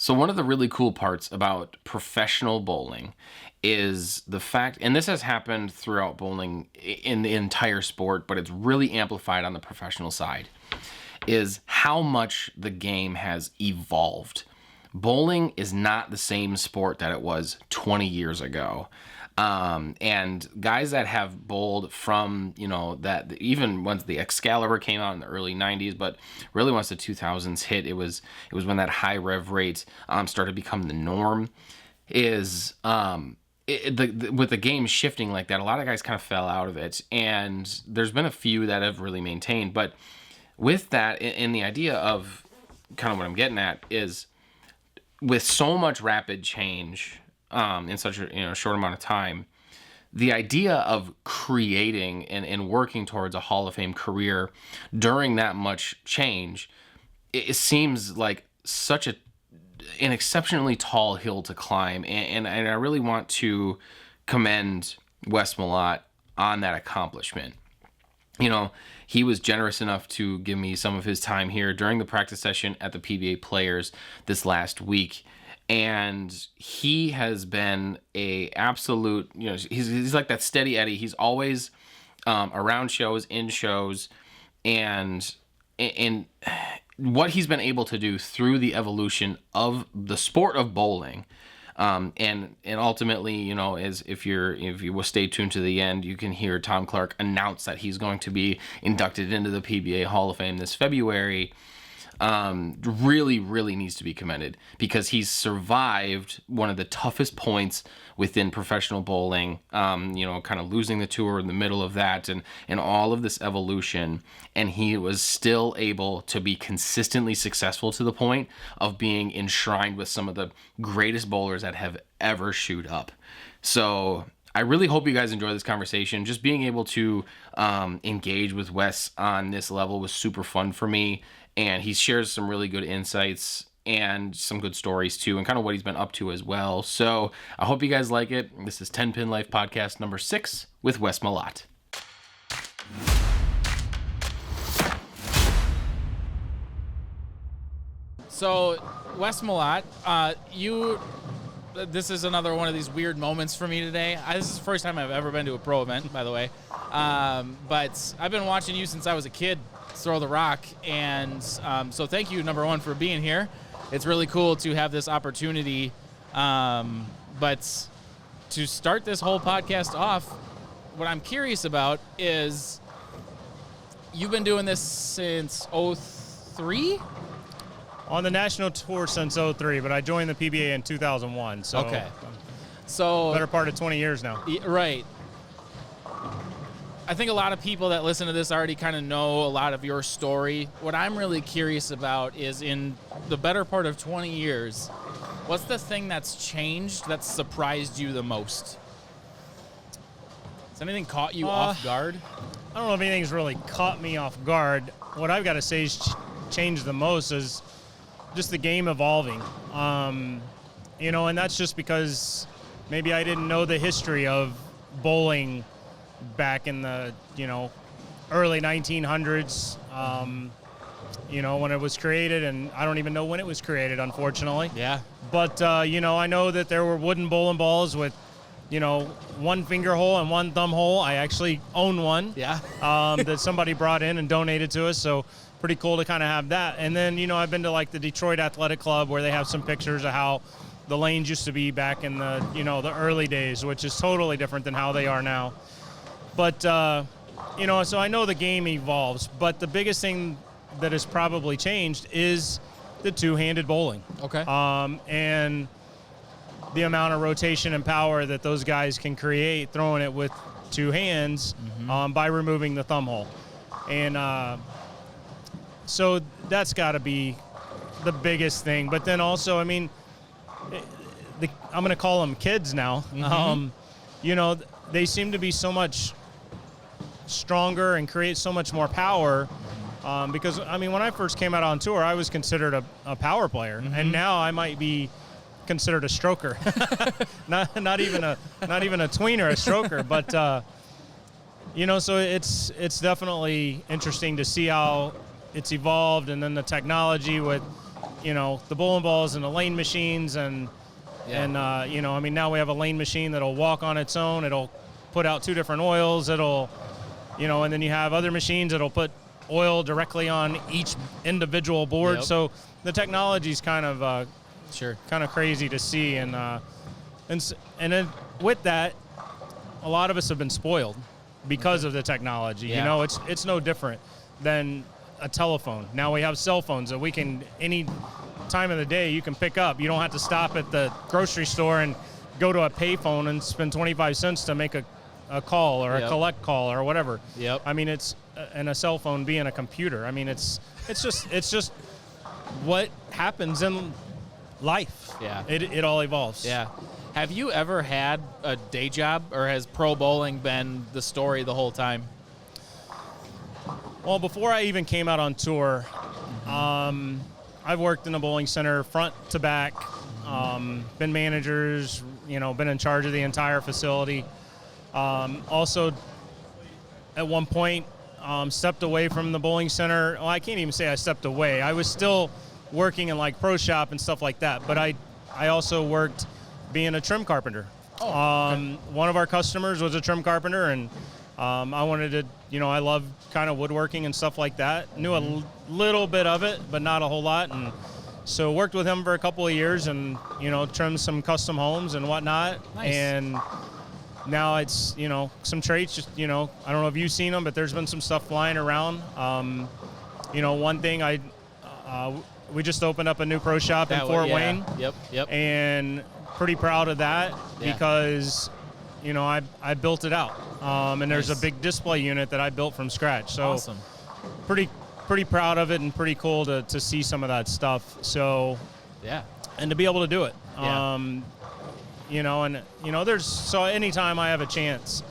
So one of the really cool parts about professional bowling is the fact, and this has happened throughout bowling in the entire sport, but it's really amplified on the professional side, is how much the game has evolved. Bowling is not the same sport that it was 20 years ago. And guys that have bowled from, that even once the Excalibur came out in the early 90s, but really once the 2000s hit, it was when that high rev rate started to become the norm. With the game shifting like that, a lot of guys kind of fell out of it, and there's been a few that have really maintained. But with that, in the idea of kind of what I'm getting at is, with so much rapid change in such a short amount of time, the idea of creating and working towards a Hall of Fame career during that much change, it seems like such an exceptionally tall hill to climb. And I really want to commend Wes Malott on that accomplishment. He was generous enough to give me some of his time here during the practice session at the PBA Players this last week. And he has been a absolute, he's like that steady Eddie. He's always around shows, in shows, and what he's been able to do through the evolution of the sport of bowling. And ultimately, as if you will stay tuned to the end, you can hear Tom Clark announce that he's going to be inducted into the PBA Hall of Fame this February. Really, really needs to be commended, because he's survived one of the toughest points within professional bowling, kind of losing the tour in the middle of that and all of this evolution. And he was still able to be consistently successful to the point of being enshrined with some of the greatest bowlers that have ever shoot up. So I really hope you guys enjoy this conversation. Just being able to engage with Wes on this level was super fun for me. And he shares some really good insights and some good stories too, and kind of what he's been up to as well. So I hope you guys like it. This is 10 Pin Life Podcast number 6 with Wes Malott. So, Wes Malott, this is another one of these weird moments for me today. This is the first time I've ever been to a pro event, by the way. But I've been watching you since I was a kid throw the rock, and so thank you, number one, for being here. It's really cool to have this opportunity, but to start this whole podcast off, what I'm curious about is, you've been doing this since 03? On the national tour since 03, but I joined the PBA in 2001. So okay. So better part of 20 years now. Right. I think a lot of people that listen to this already kind of know a lot of your story. What I'm really curious about is, in the better part of 20 years, what's the thing that's changed that's surprised you the most? Has anything caught you off guard? I don't know if anything's really caught me off guard. What I've got to say is changed the most is just the game evolving. And that's just because maybe I didn't know the history of bowling back in the, early 1900s, when it was created, and I don't even know when it was created, unfortunately. Yeah. But, I know that there were wooden bowling balls with, one finger hole and one thumb hole. I actually own one. Yeah. That somebody brought in and donated to us, so pretty cool to kind of have that. And then, I've been to, like, the Detroit Athletic Club, where they have some pictures of how the lanes used to be back in the, the early days, which is totally different than how they are now. But, so I know the game evolves, but the biggest thing that has probably changed is the two-handed bowling. Okay. And the amount of rotation and power that those guys can create throwing it with two hands, by removing the thumb hole. And so that's got to be the biggest thing. But then also, I'm going to call them kids now. They seem to be so much stronger and create so much more power, because when I first came out on tour, I was considered a power player, and now I might be considered a stroker. not even a tweener, a stroker. But so it's definitely interesting to see how it's evolved, and then the technology with the bowling balls and the lane machines and now we have a lane machine that'll walk on its own. It'll put out 2 different oils. It'll, and then you have other machines that'll put oil directly on each individual board. Yep. So the technology's kind of Sure. kind of crazy to see, and then with that, a lot of us have been spoiled because of the technology. Yeah. It's no different than a telephone. Now we have cell phones that we can, any time of the day, you can pick up. You don't have to stop at the grocery store and go to a payphone and spend 25 cents to make a call or a collect call or whatever. Yep. I mean, it's and a cell phone being a computer. I mean, it's just what happens in life. Yeah. It all evolves. Yeah. Have you ever had a day job, or has pro bowling been the story the whole time? Well, before I even came out on tour, I've worked in a bowling center front to back, been managers, been in charge of the entire facility. Also, at one point, stepped away from the bowling center. Well, I can't even say I stepped away. I was still working in like pro shop and stuff like that, but I also worked being a trim carpenter. Okay. One of our customers was a trim carpenter, and I wanted to, I love kind of woodworking and stuff like that. Knew a little bit of it, but not a whole lot. And so worked with him for a couple of years and, trimmed some custom homes and whatnot. Nice. And now it's, some traits, just, I don't know if you've seen them, but there's been some stuff flying around. One thing we just opened up a new pro shop in Fort Wayne. Yep. And pretty proud of that because, I built it out. And there's a big display unit that I built from scratch. So Awesome. pretty proud of it and pretty cool to see some of that stuff. So, Yeah. and to be able to do it. Yeah. There's, so anytime I have a chance,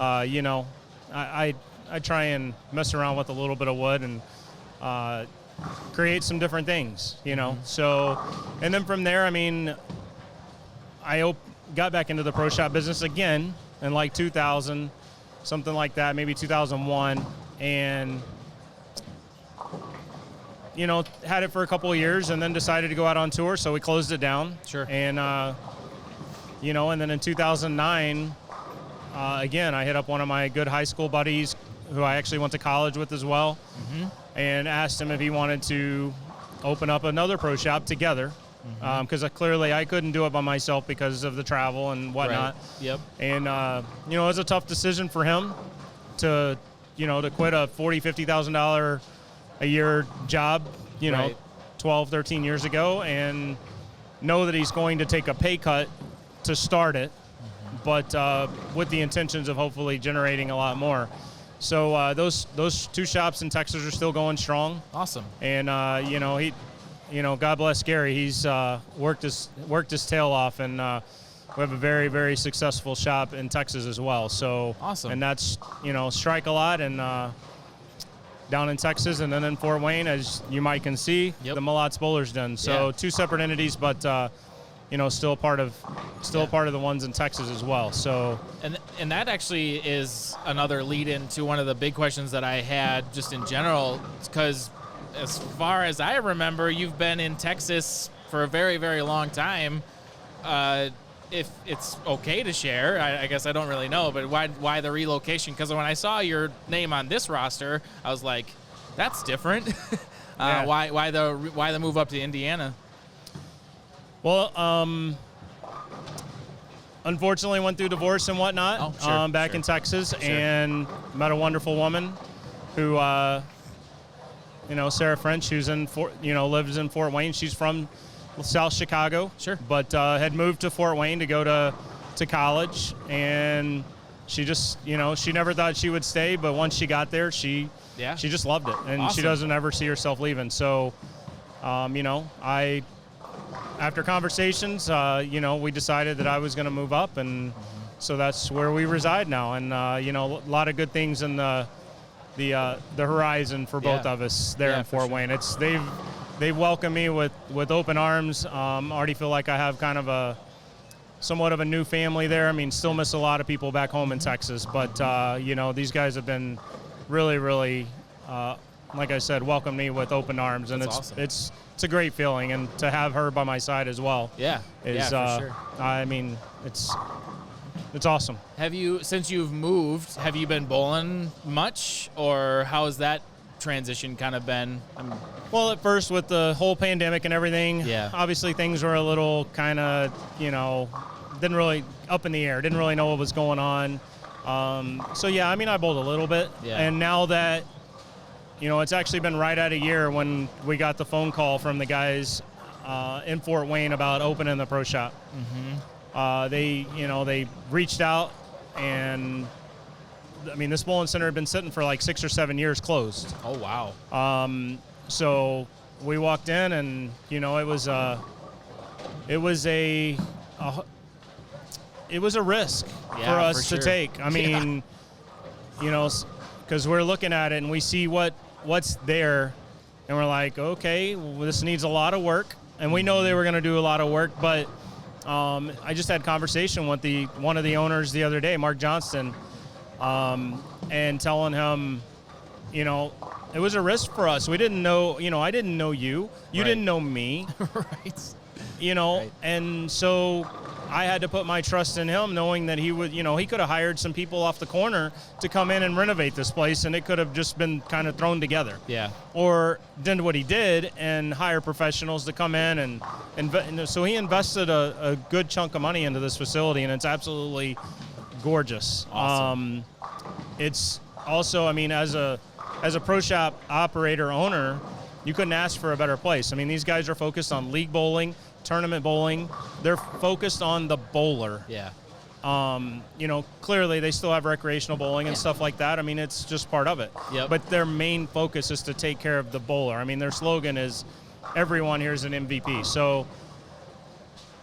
I try and mess around with a little bit of wood and create some different things, So, and then from there, I got back into the pro shop business again in like 2000, something like that, maybe 2001, and had it for a couple of years and then decided to go out on tour, so we closed it down. Sure. And and then in 2009, again, I hit up one of my good high school buddies who I actually went to college with as well, and asked him if he wanted to open up another pro shop together, because clearly I couldn't do it by myself because of the travel and whatnot. Right. Yep. And it was a tough decision for him to quit a $40,000-$50,000 a year job, Right. 12, 13 years ago, and know that he's going to take a pay cut to start it, but with the intentions of hopefully generating a lot more. So those 2 shops in Texas are still going strong. Awesome. And he, God bless Gary. He's worked his tail off, and we have a very, very successful shop in Texas as well. So Awesome. And that's Strike a Lot and down in Texas, and then in Fort Wayne, as you might can see, Yep. the Malott's Bowler's Den. So Yeah. 2 separate entities, but still part of the ones in Texas as well. So And that actually is another lead into one of the big questions that I had just in general, because as far as I remember, you've been in Texas for a very, very long time. If it's okay to share, I guess I don't really know, but why the relocation? Because when I saw your name on this roster, I was like, that's different. Yeah. Why the move up to Indiana? Well, unfortunately went through divorce and whatnot. Oh, sure, back sure. in Texas, and met a wonderful woman who, Sarah French, who's lives in Fort Wayne. She's from South Chicago. Sure. But had moved to Fort Wayne to go to college, and she just, she never thought she would stay, but once she got there, she just loved it, and Awesome. she doesn't ever see herself leaving. So, after conversations, we decided that I was going to move up, and so that's where we reside now. And a lot of good things in the horizon for both of us there Yeah, in for Fort sure. Wayne. They've welcomed me with open arms. Already feel like I have kind of somewhat of a new family there. Still miss a lot of people back home in Texas, but these guys have been really, really like I said, welcomed me with open arms, and That's awesome. it's a great feeling, and to have her by my side as well. Yeah. Is for sure. I mean, it's awesome. Have you, since you've moved, have you been bowling much, or how has that transition kind of been? Well, at first with the whole pandemic and everything, Yeah. obviously things were a little kind of, didn't really up in the air, didn't really know what was going on. So yeah, I mean, I bowled a little bit, Yeah. and now that, it's actually been right at a year when we got the phone call from the guys in Fort Wayne about opening the pro shop. Mm-hmm. They reached out, and I mean, this bowling center had been sitting for like 6 or 7 years closed. Oh, wow. So we walked in, and it was a risk Yeah, for us for to sure. take. I mean, because we're looking at it and we see what's there, and we're like, okay, well, this needs a lot of work, and we know they were going to do a lot of work, but I just had conversation with one of the owners the other day, Mark Johnston, and telling him, it was a risk for us. We didn't know, I didn't know you. You Right. didn't know me. Right. Right. And so I had to put my trust in him, knowing that he would, he could have hired some people off the corner to come in and renovate this place, and it could have just been kind of thrown together. Yeah. Or did what he did and hire professionals to come in and so he invested a good chunk of money into this facility, and it's absolutely gorgeous. Awesome. It's also, I mean, as a pro shop operator owner, you couldn't ask for a better place. I mean, these guys are focused on league bowling, tournament bowling. They're focused on the bowler. Yeah. Clearly they still have recreational bowling and stuff like that. I mean, it's just part of it. Yep. But their main focus is to take care of the bowler. I mean, their slogan is everyone here is an MVP. So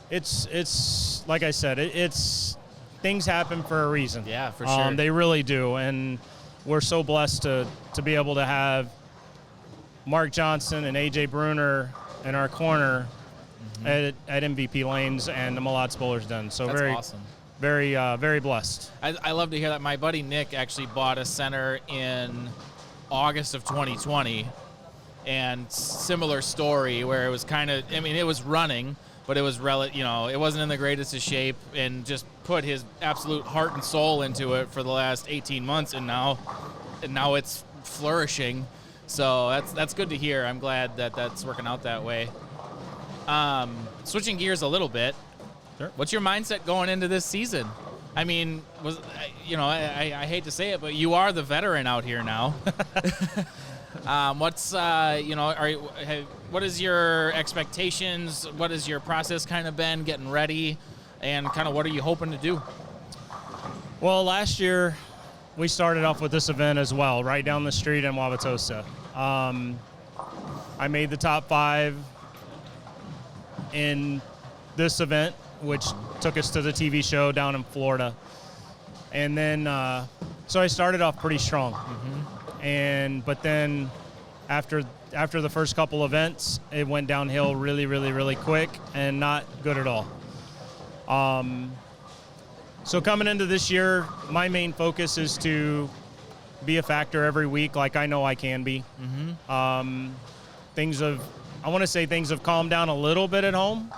it's like I said, it's things happen for a reason. Yeah, for sure. They really do. And we're so blessed to be able to have Mark Johnson and AJ Bruner in our corner at MVP Lanes and the Malott's Bowler's Den. So That's very awesome. very, very blessed. I love to hear that. My buddy Nick actually bought a center in August of 2020, and similar story where it was kind of, I mean, it was running, but it was it wasn't in the greatest of shape, and just put his absolute heart and soul into it for the last 18 months, and now it's flourishing. So that's good to hear. I'm glad that that's working out that way. Switching gears a little bit. Sure. What's your mindset going into this season? I mean, I hate to say it, but you are the veteran out here now. What is your expectations? What has your process kind of been getting ready, and kind of what are you hoping to do? Well, last year we started off with this event as well, right down the street in Wauwatosa. I made the top 5 in this event, which took us to the TV show down in Florida. And then, so I started off pretty strong. But then after the first couple events, it went downhill really, really, really quick and not good at all. So coming into this year, my main focus is to be a factor every week, like I know I can be. I want to say things have calmed down a little bit at home.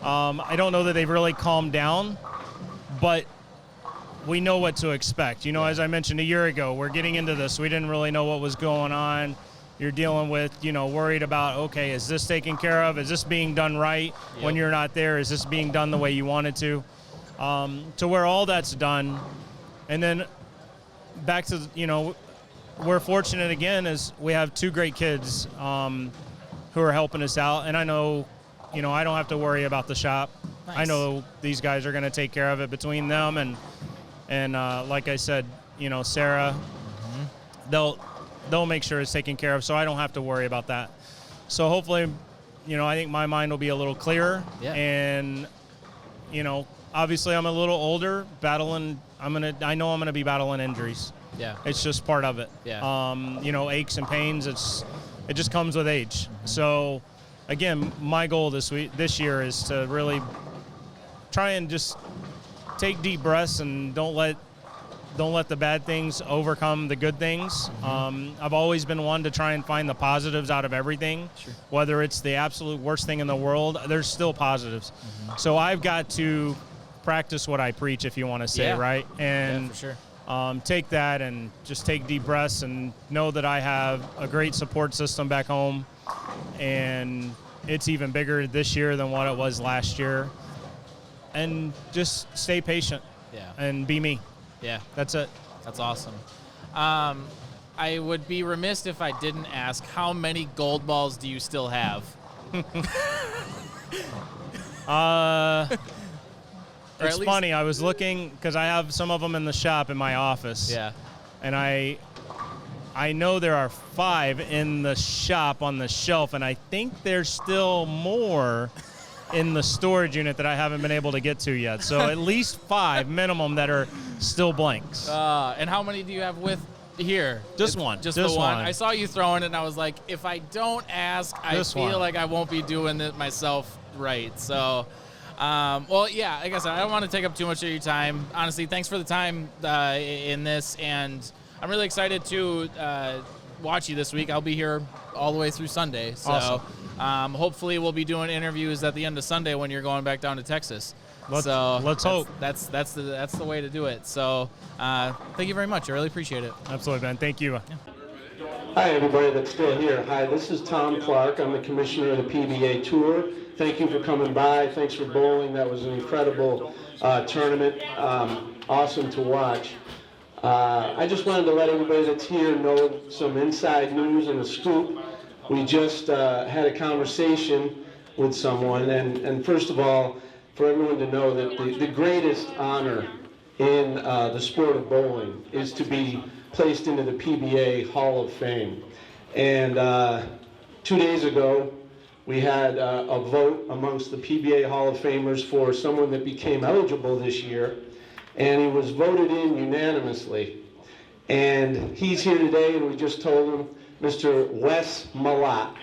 I don't know that they've really calmed down, but we know what to expect. As I mentioned a year ago, we're getting into this. We didn't really know what was going on. You're dealing with, worried about, okay, is this taken care of? Is this being done right? Yep. When you're not there? Is this being done the way you want it to? To where all that's done. And then back to, we're fortunate again is we have 2 great kids who are helping us out. And I know, I don't have to worry about the shop. Nice. I know these guys are going to take care of it between them. And like I said, Sarah, they'll make sure it's taken care of, so I don't have to worry about that. So hopefully, I think my mind will be a little clearer. Yeah. And, obviously I'm a little older, battling. I know I'm gonna be battling injuries. Yeah. It's just part of it. Yeah. Aches and pains. It just comes with age. So, again, my goal this year is to really try and just take deep breaths and don't let don't let the bad things overcome the good things. I've always been one to try and find the positives out of everything. Sure. Whether it's the absolute worst thing in the world, there's still positives. So I've got to practice what I preach, if you want to say, right? And for sure. take that and just take deep breaths and know that I have a great support system back home, and it's even bigger this year than what it was last year. And just stay patient and be me. Yeah. That's it. That's awesome. I would be remiss if I didn't ask, how many gold balls do you still have? It's funny. I was looking because I have some of them in the shop in my office. Yeah. And I know there are 5 in the shop on the shelf, and I think there's still more in the storage unit that I haven't been able to get to yet. So at least 5 minimum that are still blanks. And how many do you have with here? Just one. Just the one. I saw you throwing it, and I was like, if I don't ask, I feel like I won't be doing it myself right. So, well, yeah, like I said, I don't want to take up too much of your time. Honestly, thanks for the time in this, and I'm really excited to watch you this week. I'll be here all the way through Sunday. So awesome. Hopefully we'll be doing interviews at the end of Sunday when you're going back down to Texas. Let's hope. That's the way to do it. So thank you very much. I really appreciate it. Absolutely, man. Thank you. Yeah. Hi, everybody that's still here. Hi, this is Tom Clark. I'm the commissioner of the PBA Tour. Thank you for coming by. Thanks for bowling. That was an incredible tournament. Awesome to watch. I just wanted to let everybody that's here know some inside news and a scoop. We just had a conversation with someone, and first of all, for everyone to know that the greatest honor in the sport of bowling is to be placed into the PBA Hall of Fame. And 2 days ago, we had a vote amongst the PBA Hall of Famers for someone that became eligible this year, and he was voted in unanimously. And he's here today, and we just told him, Mr. Wes Malott.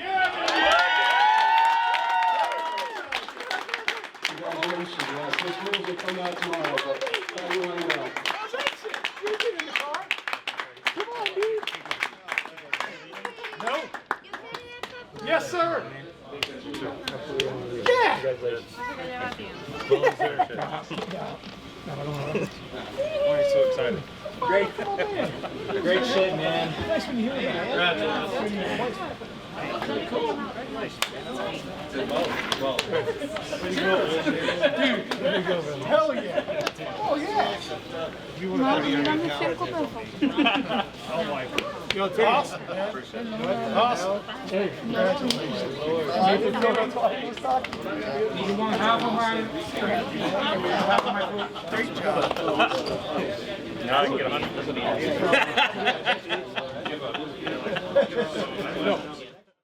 Congratulations, Wes. This news will come out tomorrow, but everyone know. Come on, dude. No. Yes, sir. Yeah. Why are you so excited? Great. Great shit, man. Nice when you hear that. Dude, hell yeah. Oh, yeah. Yo, it's awesome, man. Awesome. Hey, congratulations. You want half of my food? Great job. Now I can get 100% easier.